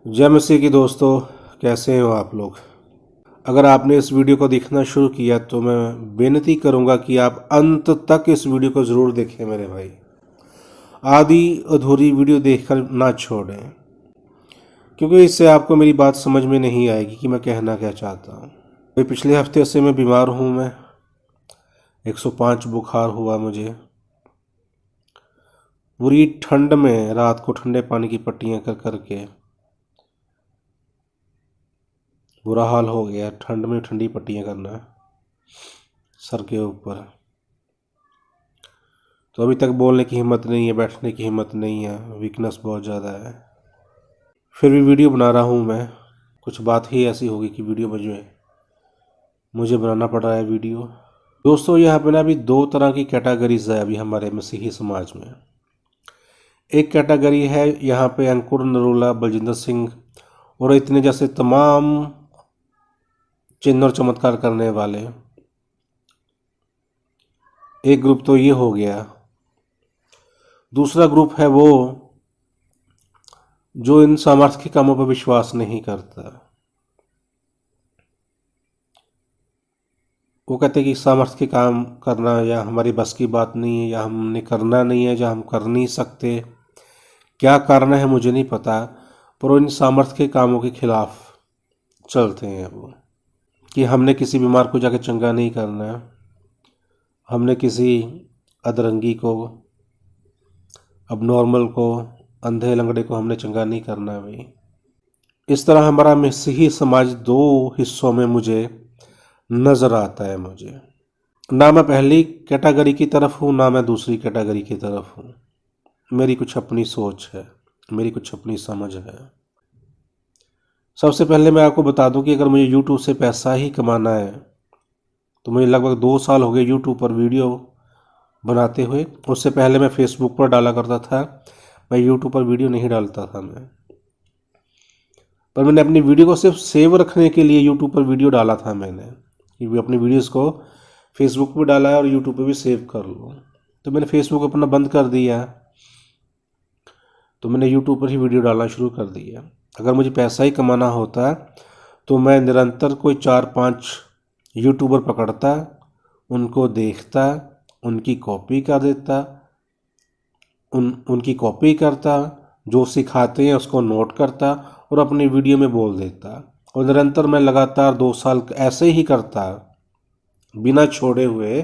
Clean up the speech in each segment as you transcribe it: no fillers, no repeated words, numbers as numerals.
जय मसीह की दोस्तों, कैसे हो आप लोग। अगर आपने इस वीडियो को देखना शुरू किया तो मैं बेनती करूंगा कि आप अंत तक इस वीडियो को ज़रूर देखें मेरे भाई। आधी अधूरी वीडियो देखकर ना छोड़ें, क्योंकि इससे आपको मेरी बात समझ में नहीं आएगी कि मैं कहना क्या चाहता हूँ। भाई पिछले हफ्ते से मैं बीमार हूँ। मैं 105 बुखार हुआ मुझे। बुरी ठंड में रात को ठंडे पानी की पट्टियाँ कर करके बुरा हाल हो गया। ठंड में ठंडी पट्टियाँ करना सर के ऊपर, तो अभी तक बोलने की हिम्मत नहीं है, बैठने की हिम्मत नहीं है, वीकनेस बहुत ज़्यादा है। फिर भी वीडियो बना रहा हूँ मैं। कुछ बात ही ऐसी होगी कि वीडियो मुझे बनाना पड़ रहा है वीडियो। दोस्तों यहाँ पे ना अभी दो तरह की कैटेगरीज है अभी हमारे मसीही समाज में। एक कैटेगरी है यहाँ पे अंकुर, नरूला, बलजिंदर सिंह और इतने जैसे तमाम चिन्ह और चमत्कार करने वाले। एक ग्रुप तो ये हो गया। दूसरा ग्रुप है वो जो इन सामर्थ्य के कामों पर विश्वास नहीं करता। वो कहते हैं कि सामर्थ्य के काम करना या हमारी बस की बात नहीं है, या हमने करना नहीं है, या हम कर नहीं सकते। क्या कारण है मुझे नहीं पता, पर वो इन सामर्थ्य के कामों के खिलाफ चलते हैं वो, कि हमने किसी बीमार को जाके चंगा नहीं करना है, हमने किसी अधरंगी को, अब नॉर्मल को, अंधे लंगड़े को हमने चंगा नहीं करना है भाई। इस तरह हमारा मसीही समाज दो हिस्सों में मुझे नज़र आता है। मुझे ना मैं पहली कैटेगरी की तरफ हूँ, ना मैं दूसरी कैटेगरी की तरफ हूँ। मेरी कुछ अपनी सोच है, मेरी कुछ अपनी समझ है। सबसे पहले मैं आपको बता दूं कि अगर मुझे YouTube से पैसा ही कमाना है तो मुझे लगभग 2 साल हो गए YouTube पर वीडियो बनाते हुए। उससे पहले मैं फेसबुक पर डाला करता था, मैं YouTube पर वीडियो नहीं डालता था मैं। पर मैंने अपनी वीडियो को सिर्फ सेव रखने के लिए YouTube पर वीडियो डाला था मैंने, कि अपनी वीडियोस को फेसबुक पर डाला है और YouTube पर भी सेव कर लो। तो मैंने फेसबुक अपना बंद कर दिया, तो मैंने यूट्यूब पर ही वीडियो डालना शुरू कर दिया। अगर मुझे पैसा ही कमाना होता तो मैं निरंतर कोई 4-5 यूट्यूबर पकड़ता, उनको देखता, उनकी कॉपी कर देता, उनकी कॉपी करता, जो सिखाते हैं उसको नोट करता और अपनी वीडियो में बोल देता। और निरंतर मैं लगातार 2 साल ऐसे ही करता बिना छोड़े हुए,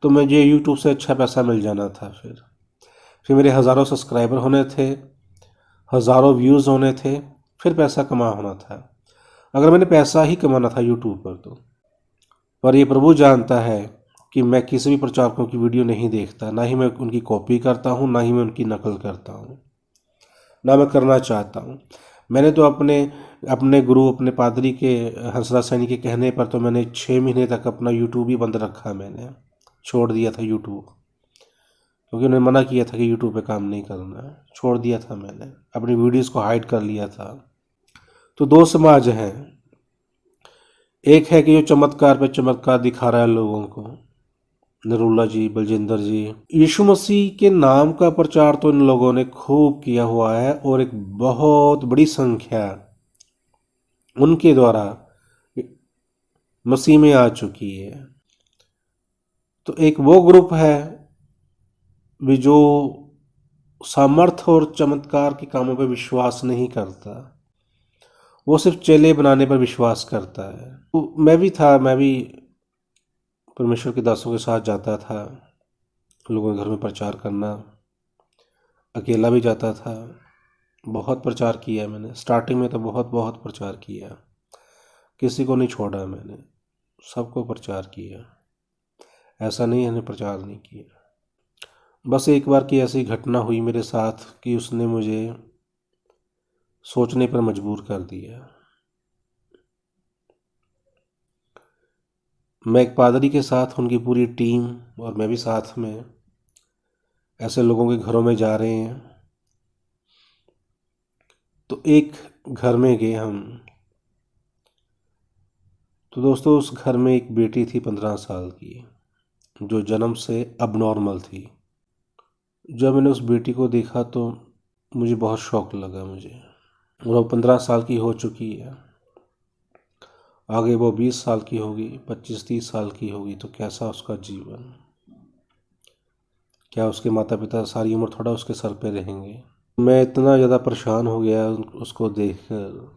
तो मुझे यूट्यूब से अच्छा पैसा मिल जाना था। फिर मेरे हज़ारों सब्सक्राइबर होने थे, हज़ारों व्यूज़ होने थे, फिर पैसा कमा होना था, अगर मैंने पैसा ही कमाना था यूट्यूब पर तो। पर ये प्रभु जानता है कि मैं किसी भी प्रचारकों की वीडियो नहीं देखता, ना ही मैं उनकी कॉपी करता हूँ, ना ही मैं उनकी नकल करता हूँ, ना मैं करना चाहता हूँ। मैंने तो अपने गुरु, अपने पादरी के, हंसराज सैनी के कहने पर तो मैंने 6 महीने तक अपना यूट्यूब ही बंद रखा। मैंने छोड़ दिया था यूट्यूब, क्योंकि उन्होंने मना किया था कि यूट्यूब पे काम नहीं करना है। छोड़ दिया था मैंने, अपनी वीडियोस को हाइड कर लिया था। तो दो समाज हैं। एक है कि जो चमत्कार पे चमत्कार दिखा रहा है लोगों को, नरूला जी, बलजिंदर जी। यीशु मसीह के नाम का प्रचार तो इन लोगों ने खूब किया हुआ है, और एक बहुत बड़ी संख्या उनके द्वारा मसीह में आ चुकी है। तो एक वो ग्रुप है भी जो सामर्थ और चमत्कार के कामों पर विश्वास नहीं करता, वो सिर्फ चेले बनाने पर विश्वास करता है। तो मैं भी परमेश्वर के दासों के साथ जाता था लोगों के घर में प्रचार करना, अकेला भी जाता था। बहुत प्रचार किया मैंने, स्टार्टिंग में तो बहुत बहुत प्रचार किया, किसी को नहीं छोड़ा मैंने, सबको प्रचार किया। ऐसा नहीं है मैंने प्रचार नहीं किया। बस एक बार की ऐसी घटना हुई मेरे साथ कि उसने मुझे सोचने पर मजबूर कर दिया। मैं एक पादरी के साथ, उनकी पूरी टीम और मैं भी साथ में ऐसे लोगों के घरों में जा रहे हैं। तो एक घर में गए हम। तो दोस्तों उस घर में एक बेटी थी 15 साल की, जो जन्म से अबनॉर्मल थी। जब मैंने उस बेटी को देखा तो मुझे बहुत शौक लगा। वो 15 साल की हो चुकी है, आगे वो 20 साल की होगी, 25-30 साल की होगी, तो कैसा उसका जीवन, क्या उसके माता पिता सारी उम्र थोड़ा उसके सर पे रहेंगे। मैं इतना ज़्यादा परेशान हो गया उसको देखकर।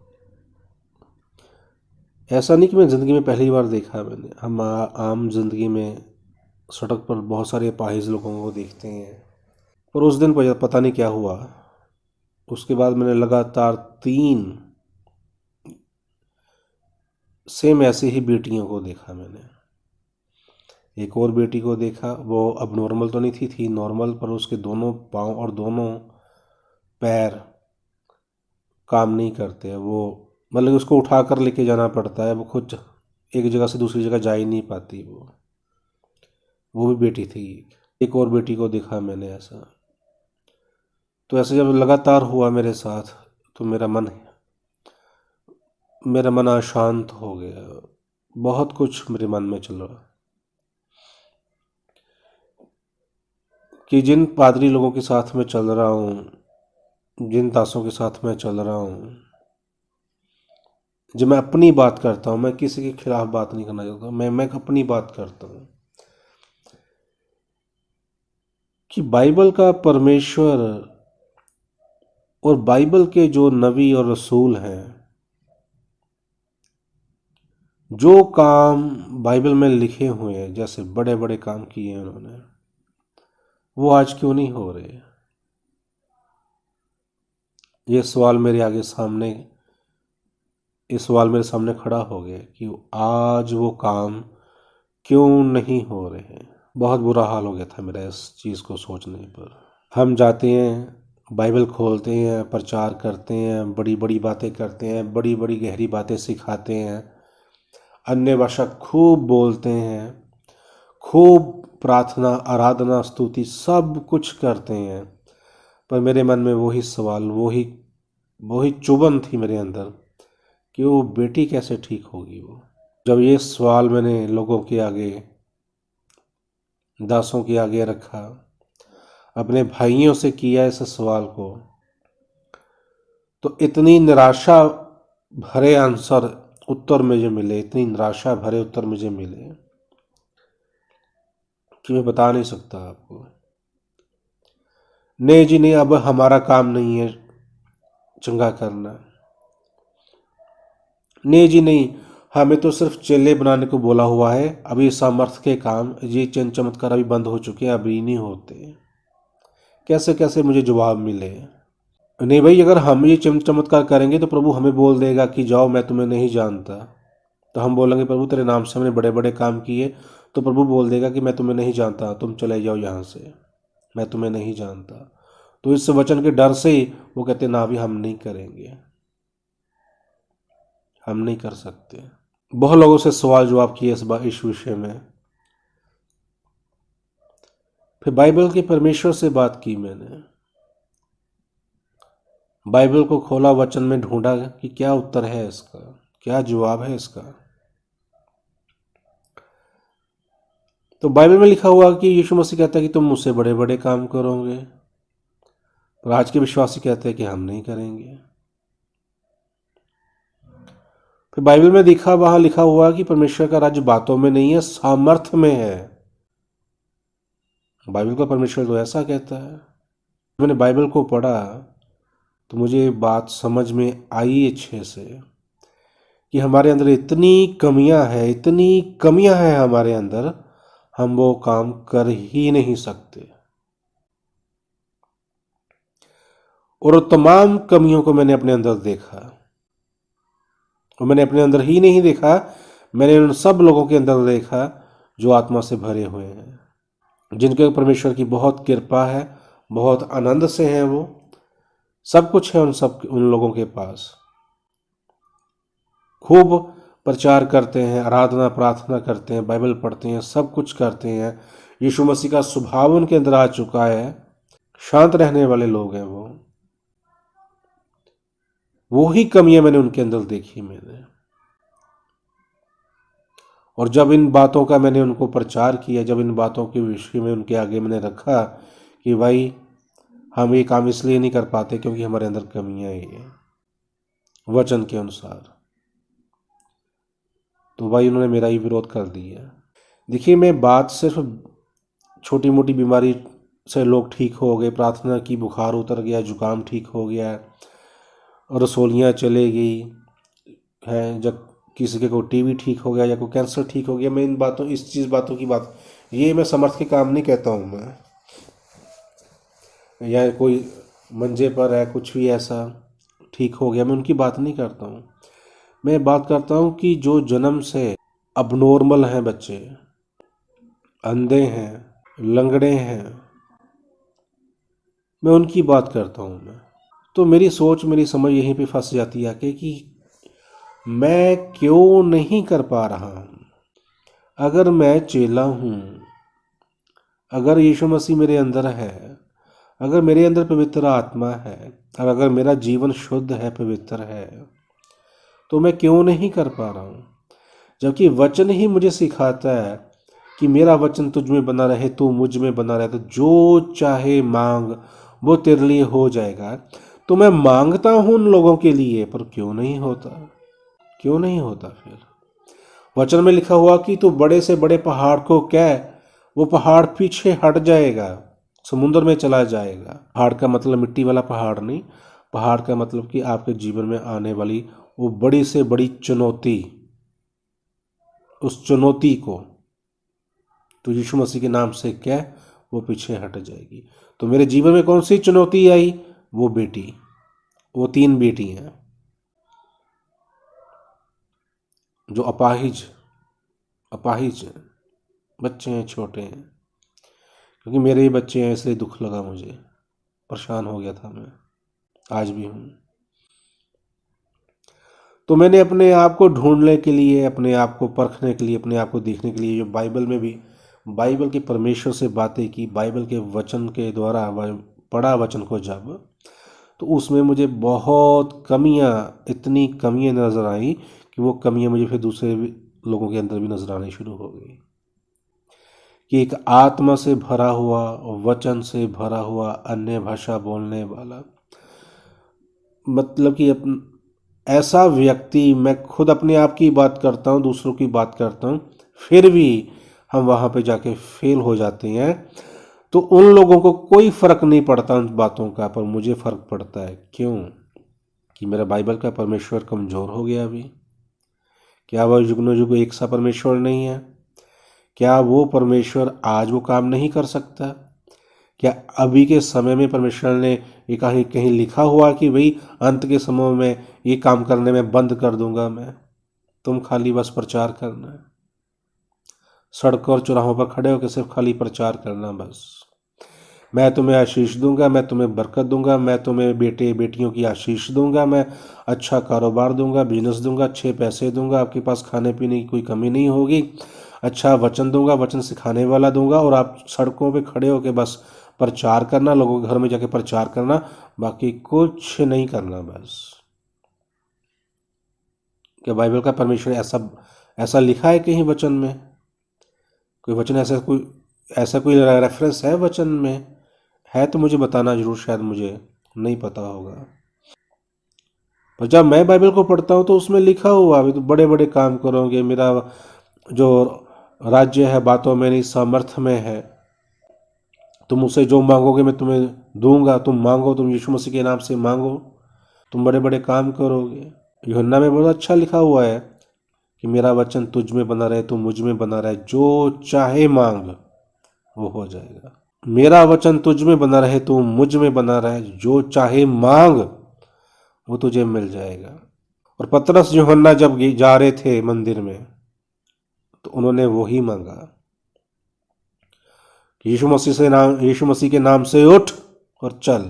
ऐसा नहीं कि मैं ज़िंदगी में पहली बार देखा, मैंने हम आम जिंदगी में सड़क पर बहुत सारे अपाहिज लोगों को देखते हैं, पर उस दिन पता नहीं क्या हुआ। उसके बाद मैंने लगातार 3 सेम ऐसे ही बेटियों को देखा। मैंने एक और बेटी को देखा, वो अब नॉर्मल तो नहीं थी नॉर्मल, पर उसके दोनों पाँव और दोनों पैर काम नहीं करते हैं। वो मतलब उसको उठा कर लेके जाना पड़ता है, वो खुद एक जगह से दूसरी जगह जा ही नहीं पाती। वो भी बेटी थी। एक और बेटी को देखा मैंने ऐसा। तो ऐसे जब लगातार हुआ मेरे साथ, तो मेरा मन अशांत हो गया। बहुत कुछ मेरे मन में चल रहा कि जिन पादरी लोगों के साथ मैं चल रहा हूँ, जिन दासों के साथ मैं चल रहा हूँ, जब मैं अपनी बात करता हूँ, मैं किसी के खिलाफ बात नहीं करना चाहता, मैं अपनी बात करता हूँ कि बाइबल का परमेश्वर और बाइबल के जो नबी और रसूल हैं, जो काम बाइबल में लिखे हुए हैं, जैसे बड़े बड़े काम किए हैं उन्होंने, वो आज क्यों नहीं हो रहे। ये सवाल मेरे सामने खड़ा हो गया कि आज वो काम क्यों नहीं हो रहे। बहुत बुरा हाल हो गया था मेरा इस चीज़ को सोचने पर। हम जाते हैं, बाइबल खोलते हैं, प्रचार करते हैं, बड़ी बड़ी बातें करते हैं, बड़ी बड़ी गहरी बातें सिखाते हैं, अन्य भाषा खूब बोलते हैं, खूब प्रार्थना आराधना स्तुति सब कुछ करते हैं, पर मेरे मन में वही सवाल, वही चुभन थी मेरे अंदर कि वो बेटी कैसे ठीक होगी। वो जब ये सवाल मैंने लोगों के आगे, दासों के आगे रखा, अपने भाइयों से किया इस सवाल को, तो इतनी निराशा भरे आंसर उत्तर मुझे मिले, इतनी निराशा भरे उत्तर मुझे मिले कि मैं बता नहीं सकता आपको। नहीं जी नहीं, अब हमारा काम नहीं है चंगा करना। नहीं जी नहीं, हमें तो सिर्फ चेले बनाने को बोला हुआ है, अभी सामर्थ्य के काम, ये चिन्ह चमत्कार अभी बंद हो चुके हैं, अभी नहीं होते। कैसे कैसे मुझे जवाब मिले। नहीं भाई, अगर हम ये चमत्कार करेंगे तो प्रभु हमें बोल देगा कि जाओ मैं तुम्हें नहीं जानता। तो हम बोलेंगे प्रभु तेरे नाम से हमने बड़े बड़े काम किए, तो प्रभु बोल देगा कि मैं तुम्हें नहीं जानता, तुम चले जाओ यहाँ से, मैं तुम्हें नहीं जानता। तो इस वचन के डर से ही वो कहते ना भी हम नहीं करेंगे, हम नहीं कर सकते। बहुत लोगों से सवाल जवाब किए इस विषय में। फिर बाइबल के परमेश्वर से बात की मैंने, बाइबल को खोला, वचन में ढूंढा कि क्या उत्तर है इसका, क्या जवाब है इसका। तो बाइबल में लिखा हुआ कि यीशु मसीह कहता है कि तुम मुझसे बड़े बड़े काम करोगे, और आज के विश्वासी कहते हैं कि हम नहीं करेंगे। फिर बाइबल में वहां लिखा हुआ कि परमेश्वर का राज्य बातों में नहीं है, सामर्थ्य में है। बाइबल का परमेश्वर तो ऐसा कहता है। मैंने बाइबल को पढ़ा तो मुझे बात समझ में आई अच्छे से कि हमारे अंदर इतनी कमियां हैं हमारे अंदर, हम वो काम कर ही नहीं सकते। और तमाम कमियों को मैंने अपने अंदर देखा, और मैंने अपने अंदर ही नहीं देखा, मैंने उन सब लोगों के अंदर देखा जो आत्मा से भरे हुए हैं, जिनके परमेश्वर की बहुत कृपा है, बहुत आनंद से हैं, वो सब कुछ है उन लोगों के पास। खूब प्रचार करते हैं, आराधना प्रार्थना करते हैं, बाइबल पढ़ते हैं, सब कुछ करते हैं, यीशु मसीह का स्वभाव उनके अंदर आ चुका है, शांत रहने वाले लोग हैं वो ही कमियां मैंने उनके अंदर देखी मैंने। और जब इन बातों का मैंने उनको प्रचार किया, जब इन बातों के विषय में उनके आगे मैंने रखा कि भाई हम ये काम इसलिए नहीं कर पाते क्योंकि हमारे अंदर कमियां हैं, वचन के अनुसार। तो भाई उन्होंने मेरा ही विरोध कर दिया। देखिए, मैं बात सिर्फ छोटी मोटी बीमारी से लोग ठीक हो गए, प्रार्थना की, बुखार उतर गया, जुकाम ठीक हो गया, रसोलियाँ चले गई है, जब किसी के को टीबी ठीक हो गया या कोई कैंसर ठीक हो गया, मैं इन बातों इस चीज़ बातों की बात, ये मैं समर्थ के काम नहीं कहता हूँ मैं, या कोई मंजे पर है कुछ भी ऐसा ठीक हो गया, मैं उनकी बात नहीं करता हूँ। मैं बात करता हूँ कि जो जन्म से अबनॉर्मल हैं बच्चे, अंधे हैं, लंगड़े हैं, मैं उनकी बात करता हूँ मैं। तो मेरी सोच, मेरी समझ यहीं पे फंस जाती है कि मैं क्यों नहीं कर पा रहा हूँ। अगर मैं चेला हूँ, अगर यीशु मसीह मेरे अंदर है, अगर मेरे अंदर पवित्र आत्मा है, और अगर मेरा जीवन शुद्ध है, पवित्र है, तो मैं क्यों नहीं कर पा रहा हूँ। जबकि वचन ही मुझे सिखाता है कि मेरा वचन तुझ में बना रहे, तू मुझ में बना रहे, तो जो चाहे मांग वो तेरे लिए हो जाएगा। तो मैं मांगता हूँ उन लोगों के लिए, पर क्यों नहीं होता, क्यों नहीं होता। फिर वचन में लिखा हुआ कि तू बड़े से बड़े पहाड़ को कह, वो पहाड़ पीछे हट जाएगा, समुद्र में चला जाएगा। पहाड़ का मतलब मिट्टी वाला पहाड़ नहीं, पहाड़ का मतलब कि आपके जीवन में आने वाली वो बड़ी से बड़ी चुनौती, उस चुनौती को तो यीशु मसीह के नाम से कह, वो पीछे हट जाएगी। तो मेरे जीवन में कौन सी चुनौती आई? वो बेटी, वो 3 बेटी हैं जो अपाहिज हैं, बच्चे हैं, छोटे हैं। क्योंकि मेरे ही बच्चे हैं इसलिए दुख लगा मुझे, परेशान हो गया था मैं, आज भी हूँ। तो मैंने अपने आप को ढूंढने के लिए, अपने आप को परखने के लिए, अपने आप को देखने के लिए जो बाइबल में भी, बाइबल के परमेश्वर से बातें की, बाइबल के वचन के द्वारा पढ़ा वचन को जब, तो उसमें मुझे बहुत कमियां, इतनी कमियां नज़र आई कि वो कमियां मुझे फिर दूसरे लोगों के अंदर भी नज़र आनी शुरू हो गई। कि एक आत्मा से भरा हुआ, वचन से भरा हुआ, अन्य भाषा बोलने वाला, मतलब कि ऐसा व्यक्ति, मैं खुद अपने आप की बात करता हूँ, दूसरों की बात करता हूँ, फिर भी हम वहाँ पे जाके फेल हो जाते हैं। तो उन लोगों को कोई फ़र्क नहीं पड़ता उन बातों का, पर मुझे फ़र्क पड़ता है। क्यों? कि मेरा बाइबल का परमेश्वर कमज़ोर हो गया अभी। क्या वह युग युग एक सा परमेश्वर नहीं है? क्या वो परमेश्वर आज वो काम नहीं कर सकता? क्या अभी के समय में परमेश्वर ने ये कहीं कहीं लिखा हुआ कि भाई अंत के समय में ये काम करने में बंद कर दूंगा मैं, तुम खाली बस प्रचार करना है, सड़कों और चौराहों पर खड़े होकर सिर्फ खाली प्रचार करना बस। मैं तुम्हें आशीष दूंगा, मैं तुम्हें बरकत दूंगा, मैं तुम्हें बेटे बेटियों की आशीष दूंगा, मैं अच्छा कारोबार दूंगा, बिजनेस दूंगा, अच्छे पैसे दूंगा, आपके पास खाने पीने की कोई कमी नहीं होगी, अच्छा वचन दूंगा, वचन सिखाने वाला दूंगा, और आप सड़कों पे खड़े होकर बस प्रचार करना, लोगों के घर में जाके प्रचार करना, बाकी कुछ नहीं करना बस। क्या बाइबल का परमेश्वर ऐसा लिखा है कहीं वचन में? कोई वचन ऐसा कोई रेफरेंस है वचन में? है तो मुझे बताना जरूर, शायद मुझे नहीं पता होगा। पर जब मैं बाइबल को पढ़ता हूँ तो उसमें लिखा हुआ अभी तो बड़े बड़े काम करोगे, मेरा जो राज्य है बातों में नहीं सामर्थ्य में है, तुम उसे जो मांगोगे मैं तुम्हें दूंगा, तुम मांगो, तुम यीशु मसीह के नाम से मांगो, तुम बड़े बड़े काम करोगे। यूहन्ना में बहुत अच्छा लिखा हुआ है कि मेरा वचन तुझ में बना रहे, तू मुझ में बना रहे, जो चाहे मांग वो हो जाएगा। मेरा वचन तुझ में बना रहे, तू मुझ में बना रहे, जो चाहे मांग वो तुझे मिल जाएगा। और पतरस यूहन्ना जब जा रहे थे मंदिर में तो उन्होंने वो ही मांगा कि यीशु मसीह के नाम से उठ और चल,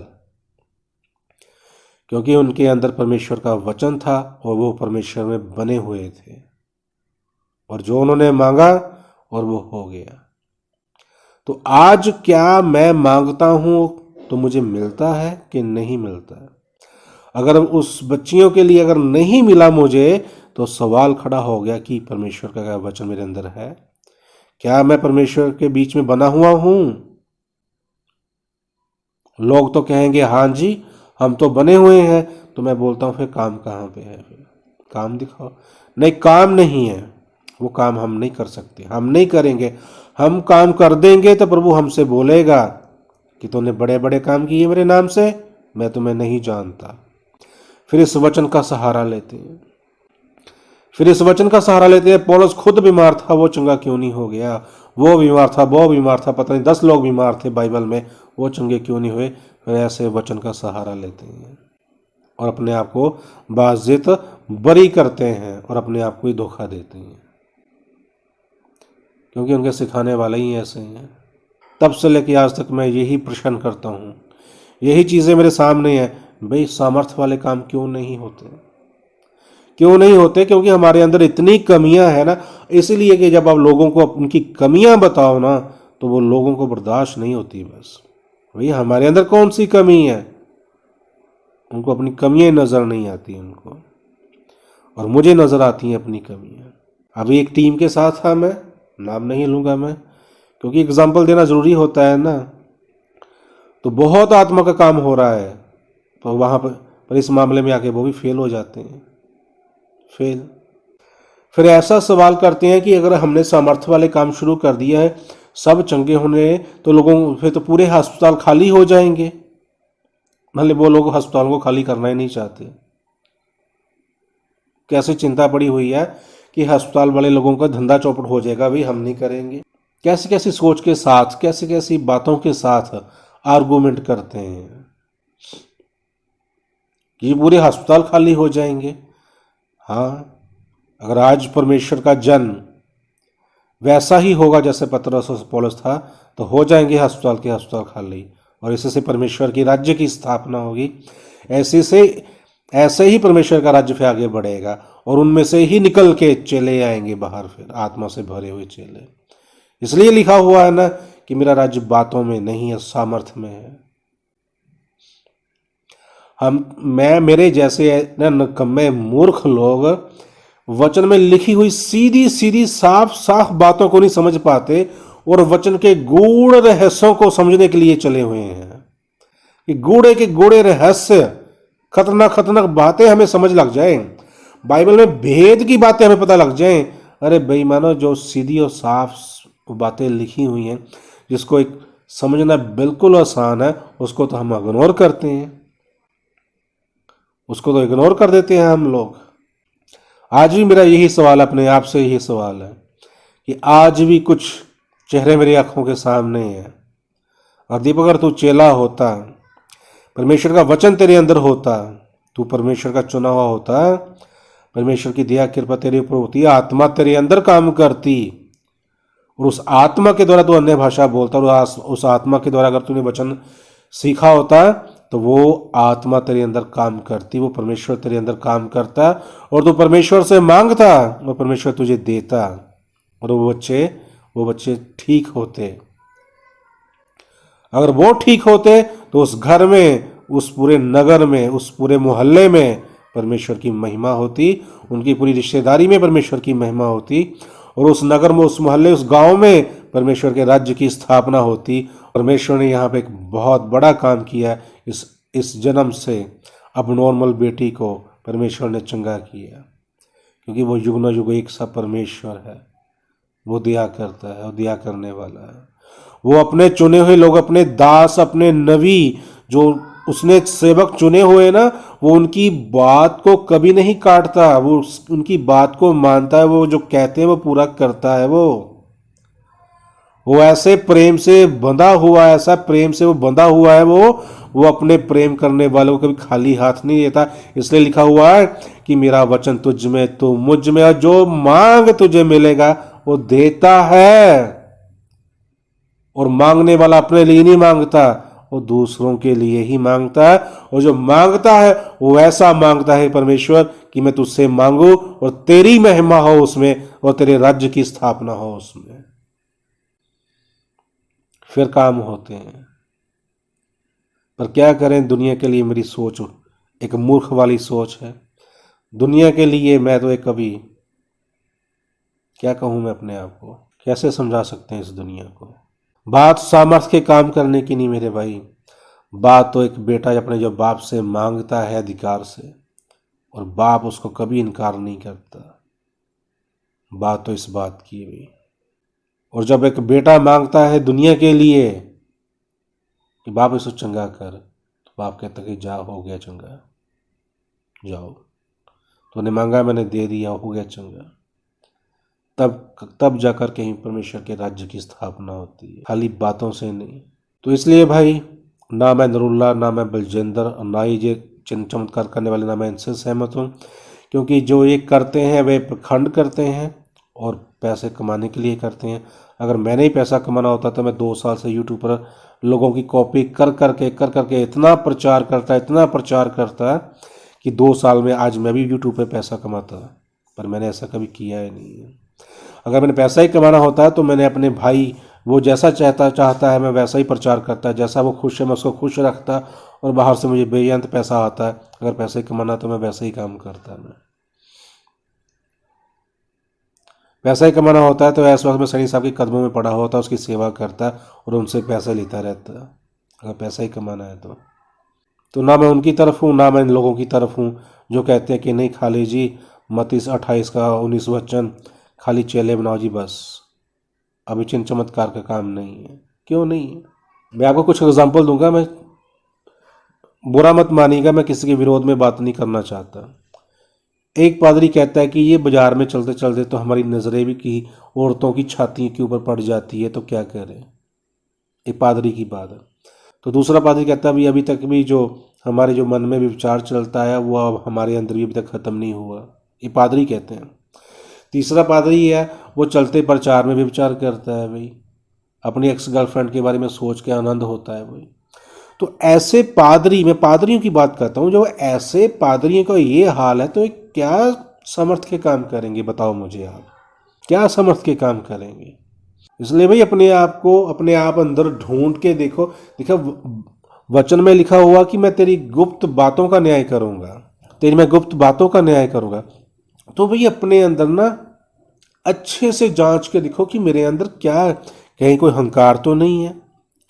क्योंकि उनके अंदर परमेश्वर का वचन था और वो परमेश्वर में बने हुए थे, और जो उन्होंने मांगा और वो हो गया। तो आज क्या मैं मांगता हूं तो मुझे मिलता है कि नहीं मिलता? अगर उस बच्चियों के लिए अगर नहीं मिला मुझे, तो सवाल खड़ा हो गया कि परमेश्वर का वचन मेरे अंदर है? क्या मैं परमेश्वर के बीच में बना हुआ हूं? लोग तो कहेंगे हाँ जी हम तो बने हुए हैं, तो मैं बोलता हूँ फिर काम कहाँ पे है, फिर काम दिखाओ। नहीं, काम नहीं है, वो काम हम नहीं कर सकते, हम नहीं करेंगे। हम काम कर देंगे तो प्रभु हमसे बोलेगा कि तूने बड़े बड़े काम किए मेरे नाम से, मैं तुम्हें नहीं जानता। फिर इस वचन का सहारा लेते हैं, फिर इस वचन का सहारा लेते हैं। पौलुस खुद बीमार था, वो चंगा क्यों नहीं हो गया? वो बीमार था, वो बीमार था, पता नहीं 10 लोग बीमार थे बाइबल में, वो चंगे क्यों नहीं हुए? फिर ऐसे वचन का सहारा लेते हैं और अपने आप को बाजित बरी करते हैं और अपने आप को ही धोखा देते हैं, क्योंकि उनके सिखाने वाले ही ऐसे हैं। तब से लेकर आज तक मैं यही प्रश्न करता हूँ, यही चीज़ें मेरे सामने हैं, भाई सामर्थ्य वाले काम क्यों नहीं होते? क्यों नहीं होते? क्योंकि हमारे अंदर इतनी कमियां हैं ना, इसीलिए कि जब आप लोगों को उनकी कमियां बताओ ना तो वो लोगों को बर्दाश्त नहीं होती। बस भैया हमारे अंदर कौन सी कमी है? उनको अपनी कमियां नज़र नहीं आती उनको, और मुझे नज़र आती हैं अपनी कमियां। अभी एक टीम के साथ था, मैं नाम नहीं लूँगा मैं, क्योंकि एग्जाम्पल देना ज़रूरी होता है ना। तो बहुत आत्मा का काम हो रहा है, तो वहाँ पर इस मामले में आके वो भी फेल हो जाते हैं, फेल। फिर ऐसा सवाल करते हैं कि अगर हमने सामर्थ्य वाले काम शुरू कर दिया है, सब चंगे होने, तो लोगों फिर तो पूरे अस्पताल खाली हो जाएंगे। भले वो लोग अस्पताल को खाली करना ही नहीं चाहते। कैसे चिंता पड़ी हुई है कि अस्पताल वाले लोगों का धंधा चौपट हो जाएगा, भाई हम नहीं करेंगे। कैसी कैसी सोच के साथ, कैसी कैसी बातों के साथ आर्गूमेंट करते हैं कि पूरे अस्पताल खाली हो जाएंगे। हाँ, अगर आज परमेश्वर का जन वैसा ही होगा जैसे पतरस और पौलुस था, तो हो जाएंगे अस्पताल के अस्पताल खाली, और इसी से परमेश्वर की राज्य की स्थापना होगी। ऐसे ही परमेश्वर का राज्य फिर आगे बढ़ेगा, और उनमें से ही निकल के चले आएंगे बाहर, फिर आत्मा से भरे हुए चेले। इसलिए लिखा हुआ है ना कि मेरा राज्य बातों में नहीं है, सामर्थ्य में है। मेरे जैसे नकम्मे मूर्ख लोग वचन में लिखी हुई सीधी सीधी साफ साफ बातों को नहीं समझ पाते, और वचन के गूढ़ रहस्यों को समझने के लिए चले हुए हैं कि गूढ़े के गूढ़े रहस्य, खतरनाक खतरनाक बातें हमें समझ लग जाए, बाइबल में भेद की बातें हमें पता लग जाए। अरे बेईमानो, जो सीधी और साफ बातें लिखी हुई हैं, जिसको एक समझना बिल्कुल आसान है, उसको तो हम इग्नोर करते हैं, उसको तो इग्नोर कर देते हैं हम लोग। आज भी मेरा यही सवाल, अपने आप से यही सवाल है कि आज भी कुछ चेहरे मेरी आंखों के सामने हैं। और दीपक, अगर तू चेला होता, परमेश्वर का वचन तेरे अंदर होता, तू परमेश्वर का चुना हुआ होता, परमेश्वर की दया कृपा तेरे ऊपर होती, आत्मा तेरे अंदर काम करती, और उस आत्मा के द्वारा तू अन्य भाषा बोलता, और उस आत्मा के द्वारा अगर तूने वचन सीखा होता, तो वो आत्मा तेरे अंदर काम करती, वो परमेश्वर तेरे अंदर काम करता, और तू परमेश्वर से मांगता और परमेश्वर तुझे देता, और वो बच्चे ठीक होते। अगर वो ठीक होते तो उस घर में, उस पूरे नगर में, उस पूरे मोहल्ले में परमेश्वर की महिमा होती, उनकी पूरी रिश्तेदारी में परमेश्वर की महिमा होती, और उस नगर में, उस मोहल्ले, उस गांव में परमेश्वर के राज्य की स्थापना होती। परमेश्वर ने यहाँ पे एक बहुत बड़ा काम किया। इस जन्म से अब नॉर्मल बेटी को परमेश्वर ने चंगा किया, क्योंकि वो युग न युग एक सा परमेश्वर है, वो दया करता है और दया करने वाला है। वो अपने चुने हुए लोग, अपने दास, अपने नबी, जो उसने सेवक चुने हुए ना, वो उनकी बात को कभी नहीं काटता, वो उनकी बात को मानता है, वो जो कहते हैं वो पूरा करता है। वो ऐसे प्रेम से बंधा हुआ है, ऐसा प्रेम से वो बंधा हुआ है, वो अपने प्रेम करने वालों को कभी खाली हाथ नहीं देता। इसलिए लिखा हुआ है कि मेरा वचन तुझ में, तू मुझ में, और जो मांग तुझे मिलेगा वो देता है। और मांगने वाला अपने लिए नहीं मांगता, वो दूसरों के लिए ही मांगता है, और जो मांगता है वो ऐसा मांगता है परमेश्वर कि मैं तुझसे मांगू और तेरी महिमा हो उसमें, और तेरे राज्य की स्थापना हो उसमें, फिर काम होते हैं। पर क्या करें, दुनिया के लिए मेरी सोच एक मूर्ख वाली सोच है। दुनिया के लिए मैं तो एक कभी क्या कहूं, मैं अपने आप को कैसे समझा सकते हैं इस दुनिया को। बात सामर्थ्य के काम करने की नहीं मेरे भाई, बात तो एक बेटा अपने जो बाप से मांगता है अधिकार से, और बाप उसको कभी इनकार नहीं करता। बात तो इस बात की है। और जब एक बेटा मांगता है दुनिया के लिए कि बाप इसको चंगा कर, तो बाप कहता कि जा, हो गया चंगा, जाओ, तूने मांगा मैंने दे दिया, हो गया चंगा। तब जाकर कहीं परमेश्वर के राज्य की स्थापना होती है, खाली बातों से नहीं। तो इसलिए भाई, ना मैं नरूल्ला, ना मैं बलजिंदर, और ना ही ये चिन्ह चमत्कार करने वाले, ना मैं इनसे सहमत हूँ, क्योंकि जो ये करते हैं वे पाखंड करते हैं और पैसे कमाने के लिए करते हैं। अगर मैंने ही पैसा कमाना होता तो मैं 2 साल से यूट्यूब पर लोगों की कॉपी कर करके इतना प्रचार करता कि 2 साल में आज मैं भी यूट्यूब पे पैसा कमाता। पर मैंने ऐसा कभी किया ही नहीं है। अगर मैंने पैसा ही कमाना होता है तो मैंने अपने भाई, वो जैसा चाहता है मैं वैसा ही प्रचार करता, जैसा वो खुश है मैं उसको खुश रखता, और बाहर से मुझे बेअंत पैसा आता है। अगर पैसा ही कमाना तो मैं वैसा ही काम करता। मैं पैसा ही कमाना होता है तो ऐसे वक्त में सनी साहब के कदमों में पड़ा होता, उसकी सेवा करता और उनसे पैसा लेता रहता। अगर पैसा ही कमाना है तो ना मैं उनकी तरफ हूँ, ना मैं इन लोगों की तरफ हूँ जो कहते हैं कि नहीं खाली जी मत्ती 28 का 19 वचन खाली चेले बनाओ जी बस, अभी चिन्ह चमत्कार का काम नहीं है। क्यों नहीं है? मैं आपको कुछ एग्जांपल दूंगा। मैं, बुरा मत मानिएगा, मैं किसी के विरोध में बात नहीं करना चाहता। एक पादरी कहता है कि ये बाजार में चलते चलते तो हमारी नज़रें भी की औरतों की छाती के ऊपर पड़ जाती है, तो क्या करें। एक पादरी की बात है। तो दूसरा पादरी कहता है भी अभी तक भी जो हमारे जो मन में विचार चलता है वो अब हमारे अंदर भी अभी तक ख़त्म नहीं हुआ। ये पादरी कहते हैं। तीसरा पादरी है, वो चलते प्रचार में भी विचार करता है भाई, अपनी एक्स गर्लफ्रेंड के बारे में सोच के आनंद होता है भाई। तो ऐसे पादरी, मैं पादरियों की बात करता हूँ, जो ऐसे पादरियों का ये हाल है तो क्या समर्थ के काम करेंगे बताओ मुझे आप, क्या समर्थ के काम करेंगे। इसलिए भाई अपने आप अंदर ढूंढ के देखो। देखो वचन में लिखा हुआ कि मैं तेरी गुप्त बातों का न्याय करूंगा, तेरी मैं गुप्त बातों का न्याय करूंगा। तो भाई अपने अंदर ना अच्छे से जांच के देखो कि मेरे अंदर क्या, कहीं कोई अहंकार तो नहीं है,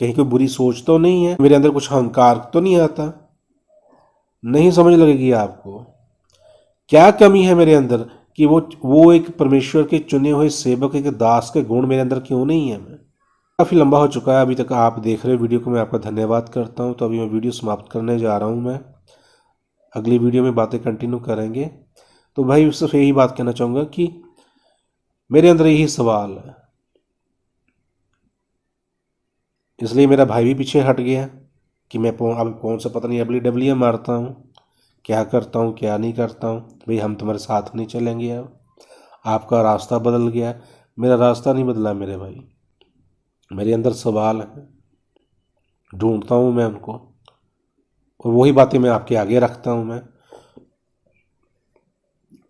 कहीं कोई बुरी सोच तो नहीं है, मेरे अंदर कुछ अहंकार तो नहीं आता। नहीं समझ लगेगी आपको क्या कमी है मेरे अंदर कि वो एक परमेश्वर के चुने हुए सेवक, एक दास के गुण मेरे अंदर क्यों नहीं है। मैं काफ़ी लंबा हो चुका है, अभी तक आप देख रहे हो वीडियो को, मैं आपका धन्यवाद करता हूं। तो अभी मैं वीडियो समाप्त करने जा रहा हूं। मैं अगली वीडियो में बातें कंटिन्यू करेंगे। तो भाई सिर्फ यही बात कहना चाहूँगा कि मेरे अंदर यही सवाल है, इसलिए मेरा भाई भी पीछे हट गया कि मैं अब कौन सा पता नहीं अबली डबलियाँ मारता हूँ, क्या करता हूँ क्या नहीं करता हूँ। भाई हम तुम्हारे साथ नहीं चलेंगे, अब आपका रास्ता बदल गया, मेरा रास्ता नहीं बदला मेरे भाई। मेरे अंदर सवाल है, ढूंढता हूँ मैं उनको, और वही बातें मैं आपके आगे रखता हूँ मैं।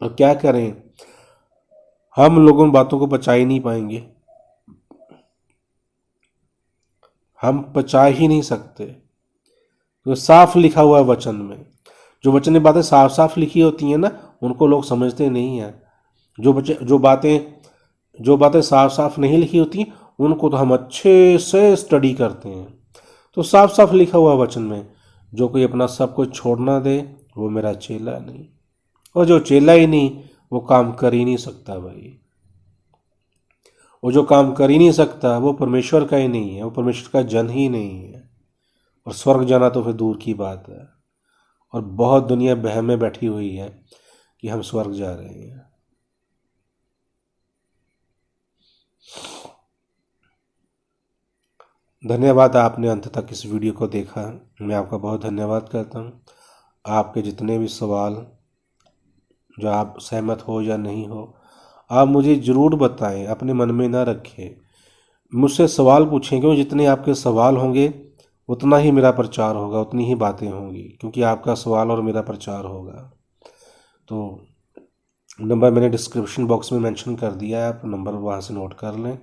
और क्या करें, हम लोग उन बातों को बचा ही नहीं पाएंगे, हम बचा ही नहीं सकते। तो साफ लिखा हुआ है वचन में, जो वचन में बातें साफ साफ लिखी होती हैं ना, उनको लोग समझते नहीं हैं। जो बातें साफ साफ नहीं लिखी होती उनको तो हम अच्छे से स्टडी करते हैं। तो साफ साफ लिखा हुआ वचन में, जो कोई अपना सब कुछ छोड़ना दे वो मेरा चेला नहीं, और जो चेला ही नहीं वो काम कर ही नहीं सकता भाई। वो जो काम कर ही नहीं सकता वो परमेश्वर का ही नहीं है, वो परमेश्वर का जन ही नहीं है। और स्वर्ग जाना तो फिर दूर की बात है। और बहुत दुनिया बहम में बैठी हुई है कि हम स्वर्ग जा रहे हैं। धन्यवाद, आपने अंत तक इस वीडियो को देखा, मैं आपका बहुत धन्यवाद करता हूँ। आपके जितने भी सवाल, जो आप सहमत हो या नहीं हो, आप मुझे ज़रूर बताएं, अपने मन में ना रखें, मुझसे सवाल पूछें, क्योंकि जितने आपके सवाल होंगे उतना ही मेरा प्रचार होगा, उतनी ही बातें होंगी, क्योंकि आपका सवाल और मेरा प्रचार होगा। तो नंबर मैंने डिस्क्रिप्शन बॉक्स में मेंशन कर दिया है, आप नंबर वहाँ से नोट कर लें।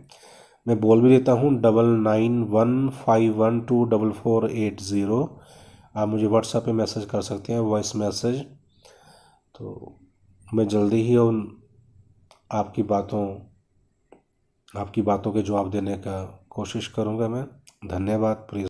मैं बोल भी देता हूँ 9915124480। आप मुझे व्हाट्सएप पे मैसेज कर सकते हैं, वॉइस मैसेज। तो मैं जल्दी ही उन आपकी बातों के जवाब देने का कोशिश करूँगा मैं। धन्यवाद। प्लीज़।